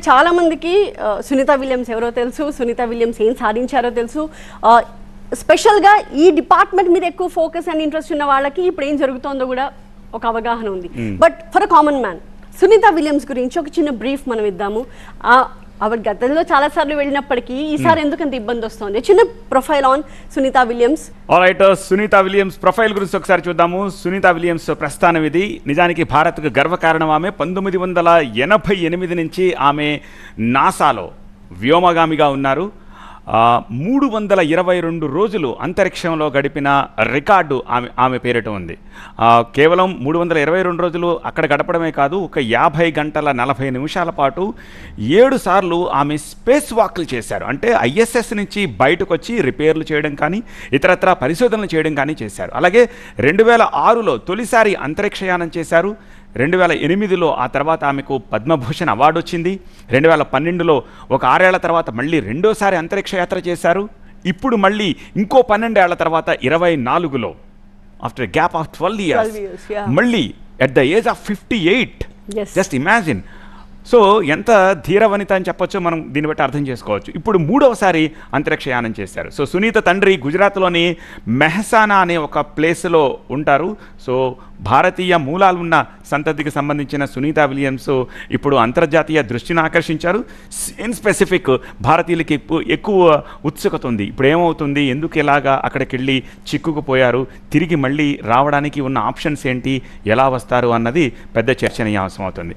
చాలామందికి సునీత విలియమ్స్ ఎవరో తెలుసు, సునీత విలియమ్స్ ఏం సాధించారో తెలుసు. స్పెషల్గా ఈ డిపార్ట్మెంట్ మీద ఎక్కువ ఫోకస్ అండ్ ఇంట్రెస్ట్ ఉన్న వాళ్ళకి ఇప్పుడు ఏం జరుగుతుందో కూడా ఒక అవగాహన ఉంది. But for a common man Sunita Williams గురించి ఒక చిన్న బ్రీఫ్ మనం ఇద్దాము. ఆవిడ గతంలో చాలాసార్లు వెళ్ళినప్పటికీ ఈసారి ఎందుకు అంత ఇబ్బంది వస్తుంది? చిన్న profile on Sunita Williams. Alright, Sunita Williams profile గురించి ఒకసారి చూద్దాము. సునీత విలియమ్స్ ప్రస్థానం ఇది. నిజానికి భారత్కు గర్వకారణం ఆమె. 1988 నుంచి ఆమె నాసాలో వ్యోమగామిగా ఉన్నారు. 322 రోజులు అంతరిక్షంలో గడిపిన రికార్డు ఆమె పేరిట ఉంది. కేవలం 322 రోజులు అక్కడ గడపడమే కాదు, ఒక 50 గంటల 40 నిమిషాల పాటు 7 సార్లు ఆమె స్పేస్ వాక్లు చేశారు. అంటే ISS నుంచి బయటకు వచ్చి రిపేర్లు చేయడం కానీ ఇతరత్ర పరిశోధనలు చేయడం కానీ చేశారు. అలాగే 2006లో తొలిసారి అంతరిక్షయానం చేశారు. 2008లో ఆ తర్వాత ఆమెకు పద్మభూషణ్ అవార్డు వచ్చింది. 2012లో ఒక 6 ఏళ్ల తర్వాత మళ్ళీ రెండోసారి అంతరిక్ష యాత్ర చేశారు. ఇప్పుడు మళ్ళీ ఇంకో 12 ఏళ్ల తర్వాత 24లో ఆఫ్టర్ గ్యాప్ ఆఫ్ 12 years మళ్ళీ at the age of 58. Just imagine. So ఎంత ధీరవనిత అని చెప్పొచ్చు మనం దీన్ని బట్టి అర్థం చేసుకోవచ్చు. ఇప్పుడు 3వసారి అంతరిక్షయానం చేశారు. సో సునీత తండ్రి గుజరాత్లోని మెహసానా అనే ఒక ప్లేస్లో ఉంటారు. సో భారతీయ మూలాలు ఉన్న సంతతికి సంబంధించిన సునీత విలియమ్స్ ఇప్పుడు అంతర్జాతీయ దృష్టిని ఆకర్షించారు. ఇన్ స్పెసిఫిక్ భారతీయులకి ఎక్కువ ఉత్సుకత ఉంది. ఇప్పుడు ఏమవుతుంది, ఎందుకు ఇలాగా అక్కడికి వెళ్ళి చిక్కుకుపోయారు, తిరిగి మళ్ళీ రావడానికి ఉన్న ఆప్షన్స్ ఏంటి, ఎలా వస్తారు అన్నది పెద్ద చర్చనీయాంశం అవుతుంది.